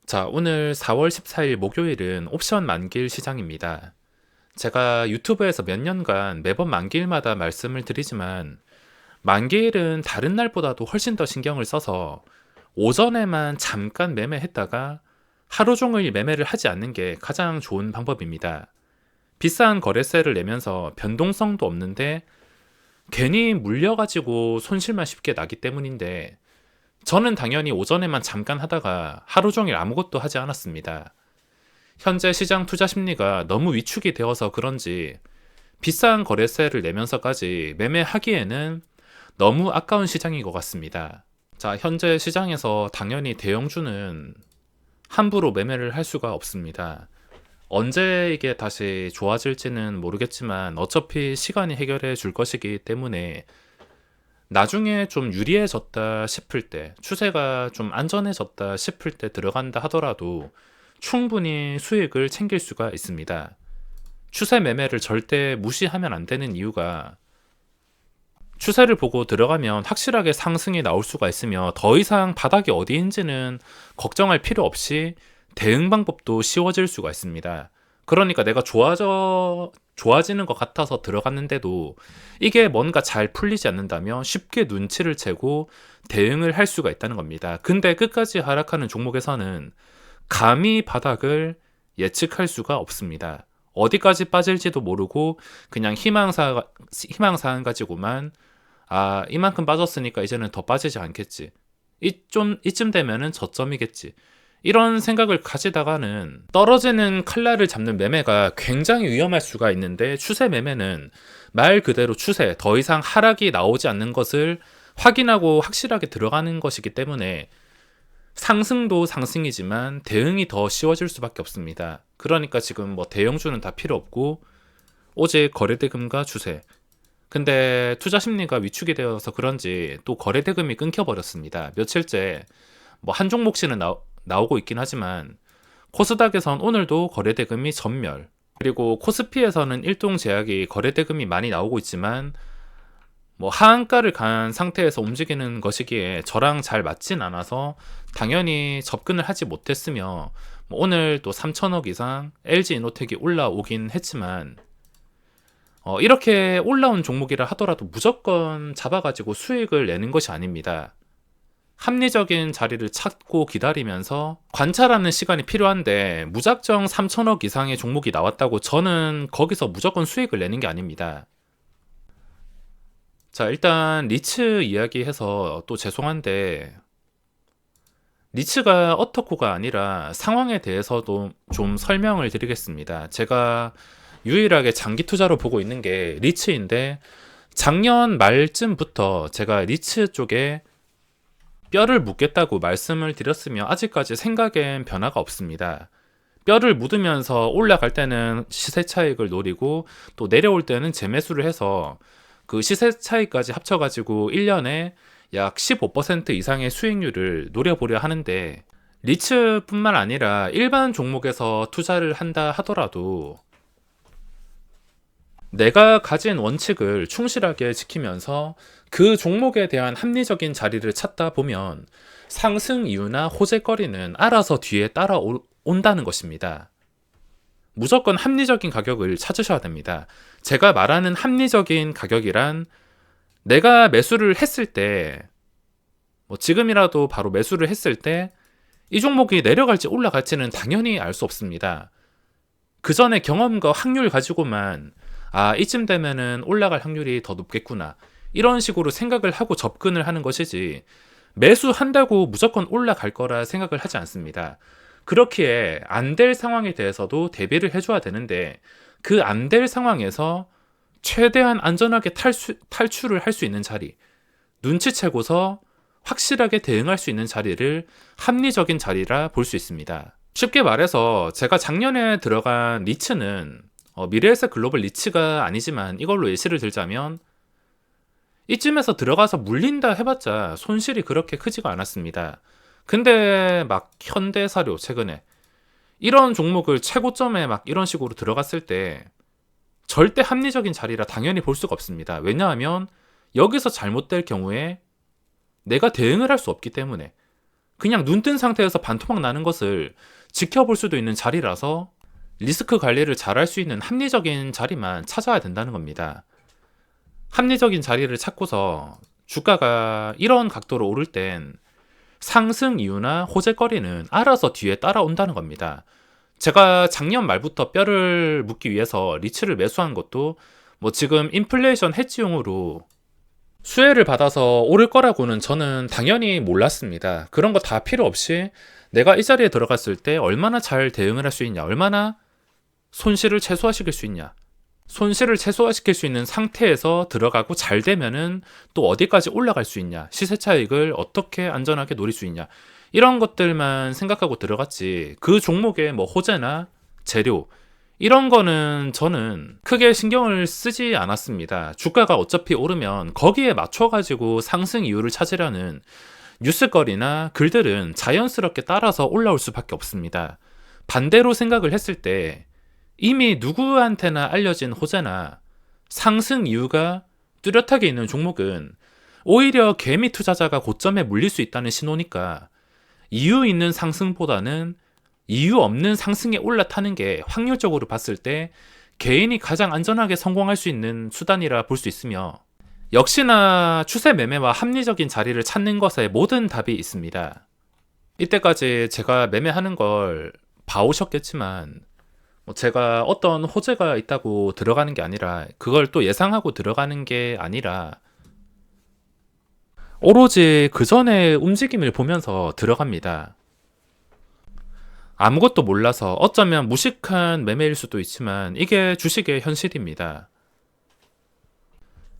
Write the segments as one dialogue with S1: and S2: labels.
S1: 자, 오늘 4월 14일 목요일은 옵션 만기일 시장입니다. 제가 유튜브에서 몇 년간 매번 만기일마다 말씀을 드리지만 만기일은 다른 날보다도 훨씬 더 신경을 써서 오전에만 잠깐 매매했다가 하루 종일 매매를 하지 않는 게 가장 좋은 방법입니다. 비싼 거래세를 내면서 변동성도 없는데 괜히 물려가지고 손실만 쉽게 나기 때문인데 저는 당연히 오전에만 잠깐 하다가 하루 종일 아무것도 하지 않았습니다. 현재 시장 투자 심리가 너무 위축이 되어서 그런지 비싼 거래세를 내면서까지 매매하기에는 너무 아까운 시장인 것 같습니다. 자, 현재 시장에서 당연히 대형주는 함부로 매매를 할 수가 없습니다. 언제 이게 다시 좋아질지는 모르겠지만 어차피 시간이 해결해 줄 것이기 때문에 나중에 좀 유리해졌다 싶을 때, 추세가 좀 안전해졌다 싶을 때 들어간다 하더라도 충분히 수익을 챙길 수가 있습니다. 추세 매매를 절대 무시하면 안 되는 이유가 추세를 보고 들어가면 확실하게 상승이 나올 수가 있으며 더 이상 바닥이 어디인지는 걱정할 필요 없이 대응 방법도 쉬워질 수가 있습니다. 그러니까 내가 좋아지는 것 같아서 들어갔는데도 이게 뭔가 잘 풀리지 않는다면 쉽게 눈치를 채고 대응을 할 수가 있다는 겁니다. 근데 끝까지 하락하는 종목에서는 감히 바닥을 예측할 수가 없습니다. 어디까지 빠질지도 모르고 그냥 희망사항 가지고만 이만큼 빠졌으니까 이제는 더 빠지지 않겠지. 이쯤 되면은 저점이겠지. 이런 생각을 가지다가는 떨어지는 칼날을 잡는 매매가 굉장히 위험할 수가 있는데 추세 매매는 말 그대로 추세, 더 이상 하락이 나오지 않는 것을 확인하고 확실하게 들어가는 것이기 때문에 상승도 상승이지만 대응이 더 쉬워질 수밖에 없습니다. 그러니까 지금 뭐 대형주는 다 필요 없고 오직 거래대금과 추세. 근데 투자 심리가 위축이 되어서 그런지 또 거래대금이 끊겨버렸습니다. 며칠째 뭐 한 종목씩은 나오고 있긴 하지만 코스닥에선 오늘도 거래대금이 전멸, 그리고 코스피에서는 일동제약이 거래대금이 많이 나오고 있지만 뭐 하한가를 간 상태에서 움직이는 것이기에 저랑 잘 맞진 않아서 당연히 접근을 하지 못했으며 뭐 오늘 또 3천억 이상 LG이노텍이 올라오긴 했지만 이렇게 올라온 종목이라 하더라도 무조건 잡아가지고 수익을 내는 것이 아닙니다. 합리적인 자리를 찾고 기다리면서 관찰하는 시간이 필요한데 무작정 3천억 이상의 종목이 나왔다고 저는 거기서 무조건 수익을 내는 게 아닙니다. 자, 일단 리츠 이야기해서 또 죄송한데 리츠가 어떻고가 아니라 상황에 대해서도 좀 설명을 드리겠습니다. 제가 유일하게 장기 투자로 보고 있는 게 리츠인데 작년 말쯤부터 제가 리츠 쪽에 뼈를 묻겠다고 말씀을 드렸으며 아직까지 생각엔 변화가 없습니다. 뼈를 묻으면서 올라갈 때는 시세 차익을 노리고 또 내려올 때는 재매수를 해서 그 시세 차익까지 합쳐가지고 1년에 약 15% 이상의 수익률을 노려보려 하는데 리츠뿐만 아니라 일반 종목에서 투자를 한다 하더라도 내가 가진 원칙을 충실하게 지키면서 그 종목에 대한 합리적인 자리를 찾다 보면 상승 이유나 호재거리는 알아서 뒤에 따라온다는 것입니다. 무조건 합리적인 가격을 찾으셔야 됩니다. 제가 말하는 합리적인 가격이란 내가 매수를 했을 때, 뭐 지금이라도 바로 매수를 했을 때 이 종목이 내려갈지 올라갈지는 당연히 알 수 없습니다. 그 전에 경험과 확률 가지고만 이쯤 되면은 올라갈 확률이 더 높겠구나, 이런 식으로 생각을 하고 접근을 하는 것이지 매수한다고 무조건 올라갈 거라 생각을 하지 않습니다. 그렇기에 안 될 상황에 대해서도 대비를 해줘야 되는데 그 안 될 상황에서 최대한 안전하게 탈출을 할 수 있는 자리, 눈치채고서 확실하게 대응할 수 있는 자리를 합리적인 자리라 볼 수 있습니다. 쉽게 말해서 제가 작년에 들어간 리츠는 미래에셋 글로벌 리츠가 아니지만 이걸로 예시를 들자면 이쯤에서 들어가서 물린다 해봤자 손실이 그렇게 크지가 않았습니다. 근데 막 현대사료 최근에 이런 종목을 최고점에 막 이런 식으로 들어갔을 때 절대 합리적인 자리라 당연히 볼 수가 없습니다. 왜냐하면 여기서 잘못될 경우에 내가 대응을 할 수 없기 때문에 그냥 눈 뜬 상태에서 반토막 나는 것을 지켜볼 수도 있는 자리라서 리스크 관리를 잘할 수 있는 합리적인 자리만 찾아야 된다는 겁니다. 합리적인 자리를 찾고서 주가가 이런 각도로 오를 땐 상승 이유나 호재거리는 알아서 뒤에 따라온다는 겁니다. 제가 작년 말부터 뼈를 묻기 위해서 리츠를 매수한 것도 뭐 지금 인플레이션 해지용으로 수혜를 받아서 오를 거라고는 저는 당연히 몰랐습니다. 그런 거 다 필요 없이 내가 이 자리에 들어갔을 때 얼마나 잘 대응을 할 수 있냐, 얼마나 손실을 최소화시킬 수 있냐, 손실을 최소화시킬 수 있는 상태에서 들어가고 잘 되면은 또 어디까지 올라갈 수 있냐, 시세 차익을 어떻게 안전하게 노릴 수 있냐, 이런 것들만 생각하고 들어갔지 그 종목의 뭐 호재나 재료 이런 거는 저는 크게 신경을 쓰지 않았습니다. 주가가 어차피 오르면 거기에 맞춰가지고 상승 이유를 찾으려는 뉴스거리나 글들은 자연스럽게 따라서 올라올 수밖에 없습니다. 반대로 생각을 했을 때 이미 누구한테나 알려진 호재나 상승 이유가 뚜렷하게 있는 종목은 오히려 개미 투자자가 고점에 물릴 수 있다는 신호니까 이유 있는 상승보다는 이유 없는 상승에 올라타는 게 확률적으로 봤을 때 개인이 가장 안전하게 성공할 수 있는 수단이라 볼 수 있으며, 역시나 추세 매매와 합리적인 자리를 찾는 것에 모든 답이 있습니다. 이때까지 제가 매매하는 걸 봐오셨겠지만 제가 어떤 호재가 있다고 들어가는 게 아니라, 그걸 또 예상하고 들어가는 게 아니라 오로지 그 전의 움직임을 보면서 들어갑니다. 아무것도 몰라서 어쩌면 무식한 매매일 수도 있지만 이게 주식의 현실입니다.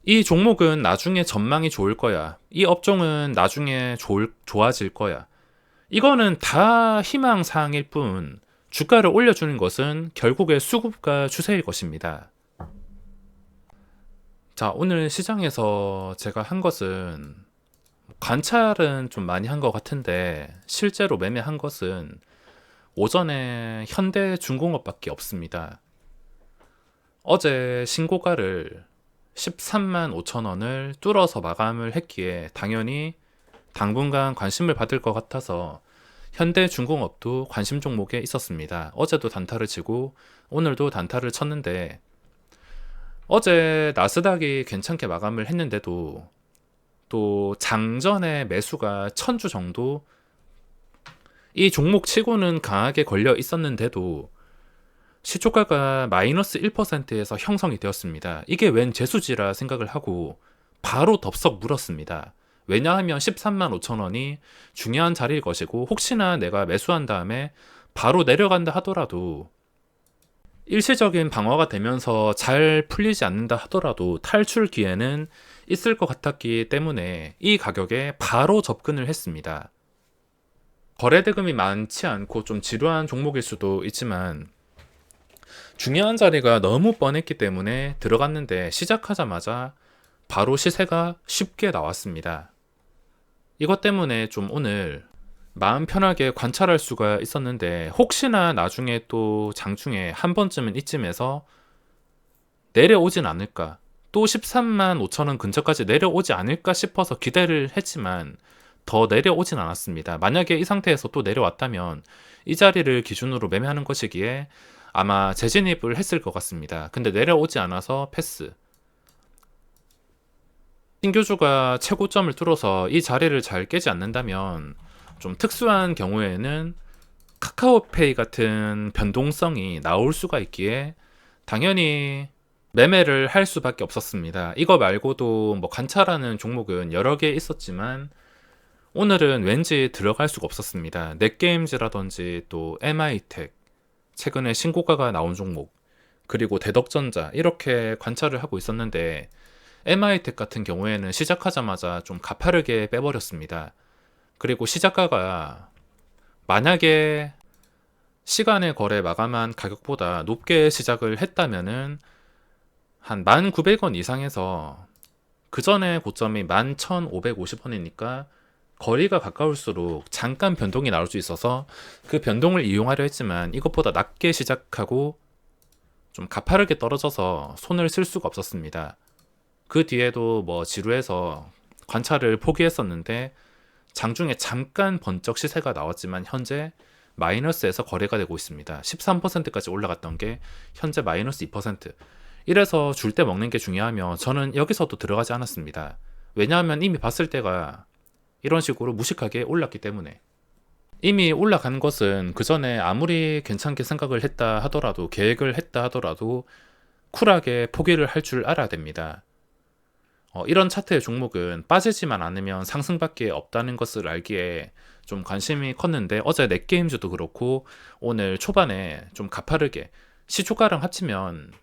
S1: 이 종목은 나중에 전망이 좋을 거야, 이 업종은 나중에 좋아질 거야, 이거는 다 희망사항일 뿐 주가를 올려주는 것은 결국에 수급과 추세일 것입니다. 자, 오늘 시장에서 제가 한 것은 관찰은 좀 많이 한 것 같은데 실제로 매매한 것은 오전에 현대중공업밖에 없습니다. 어제 신고가를 13만 5천 원을 뚫어서 마감을 했기에 당연히 당분간 관심을 받을 것 같아서 현대중공업도 관심 종목에 있었습니다. 어제도 단타를 치고 오늘도 단타를 쳤는데, 어제 나스닥이 괜찮게 마감을 했는데도 또 장전에 매수가 1000주 정도 이 종목 치고는 강하게 걸려 있었는데도 시초가가 마이너스 1%에서 형성이 되었습니다. 이게 웬 재수지라 생각을 하고 바로 덥석 물었습니다. 왜냐하면 13만 5천 원이 중요한 자리일 것이고, 혹시나 내가 매수한 다음에 바로 내려간다 하더라도 일시적인 방어가 되면서 잘 풀리지 않는다 하더라도 탈출 기회는 있을 것 같았기 때문에 이 가격에 바로 접근을 했습니다. 거래대금이 많지 않고 좀 지루한 종목일 수도 있지만 중요한 자리가 너무 뻔했기 때문에 들어갔는데 시작하자마자 바로 시세가 쉽게 나왔습니다. 이것 때문에 좀 오늘 마음 편하게 관찰할 수가 있었는데, 혹시나 나중에 또 장중에 한 번쯤은 이쯤에서 내려오진 않을까, 또 13만 5천 원 근처까지 내려오지 않을까 싶어서 기대를 했지만 더 내려오진 않았습니다. 만약에 이 상태에서 또 내려왔다면 이 자리를 기준으로 매매하는 것이기에 아마 재진입을 했을 것 같습니다. 근데 내려오지 않아서 패스. 신규주가 최고점을 뚫어서 이 자리를 잘 깨지 않는다면 좀 특수한 경우에는 카카오페이 같은 변동성이 나올 수가 있기에 당연히 매매를 할 수밖에 없었습니다. 이거 말고도 뭐 관찰하는 종목은 여러 개 있었지만 오늘은 왠지 들어갈 수가 없었습니다. 넷게임즈라든지 또 MI텍, 최근에 신고가가 나온 종목, 그리고 대덕전자, 이렇게 관찰을 하고 있었는데 MI텍 같은 경우에는 시작하자마자 좀 가파르게 빼버렸습니다. 그리고 시작가가 만약에 시간의 거래 마감한 가격보다 높게 시작을 했다면은 한 1,900원 이상에서, 그 전에 고점이 11,550원이니까 거리가 가까울수록 잠깐 변동이 나올 수 있어서 그 변동을 이용하려 했지만 이것보다 낮게 시작하고 좀 가파르게 떨어져서 손을 쓸 수가 없었습니다. 그 뒤에도 뭐 지루해서 관찰을 포기했었는데 장중에 잠깐 번쩍 시세가 나왔지만 현재 마이너스에서 거래가 되고 있습니다. 13%까지 올라갔던 게 현재 마이너스 2%. 이래서 줄 때 먹는 게 중요하며 저는 여기서도 들어가지 않았습니다. 왜냐하면 이미 봤을 때가 이런 식으로 무식하게 올랐기 때문에. 이미 올라간 것은 그 전에 아무리 괜찮게 생각을 했다 하더라도, 계획을 했다 하더라도 쿨하게 포기를 할 줄 알아야 됩니다. 이런 차트의 종목은 빠지지만 않으면 상승밖에 없다는 것을 알기에 좀 관심이 컸는데, 어제 넷게임즈도 그렇고 오늘 초반에 좀 가파르게 시초가랑 합치면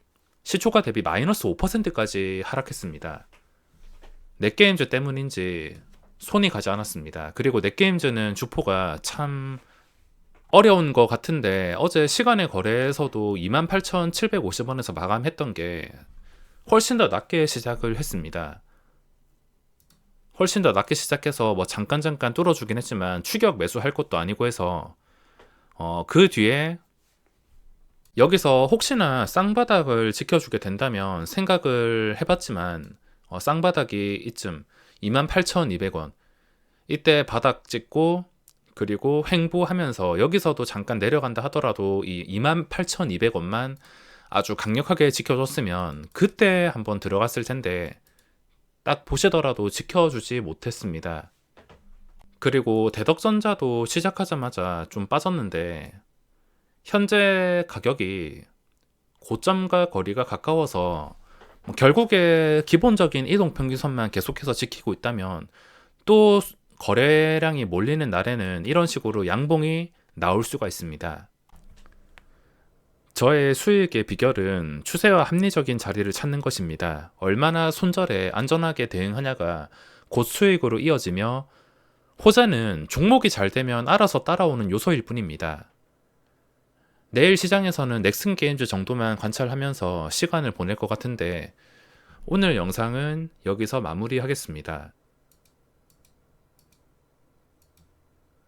S1: 시초가 대비 마이너스 5%까지 하락했습니다. 넷게임즈 때문인지 손이 가지 않았습니다. 그리고 넷게임즈는 주포가 참 어려운 것 같은데 어제 시간의 거래에서도 28,750원에서 마감했던 게 훨씬 더 낮게 시작을 했습니다. 훨씬 더 낮게 시작해서 뭐 잠깐 뚫어주긴 했지만 추격 매수할 것도 아니고 해서 그 뒤에 여기서 혹시나 쌍바닥을 지켜주게 된다면 생각을 해봤지만 쌍바닥이 이쯤 28,200원 이때 바닥 찍고 그리고 횡보하면서 여기서도 잠깐 내려간다 하더라도 이 28,200원만 아주 강력하게 지켜줬으면 그때 한번 들어갔을 텐데 딱 보시더라도 지켜주지 못했습니다. 그리고 대덕전자도 시작하자마자 좀 빠졌는데 현재 가격이 고점과 거리가 가까워서 결국에 기본적인 이동평균선만 계속해서 지키고 있다면 또 거래량이 몰리는 날에는 이런 식으로 양봉이 나올 수가 있습니다. 저의 수익의 비결은 추세와 합리적인 자리를 찾는 것입니다. 얼마나 손절에 안전하게 대응하냐가 곧 수익으로 이어지며 호재는 종목이 잘 되면 알아서 따라오는 요소일 뿐입니다. 내일 시장에서는 넥슨 게임즈 정도만 관찰하면서 시간을 보낼 것 같은데 오늘 영상은 여기서 마무리하겠습니다.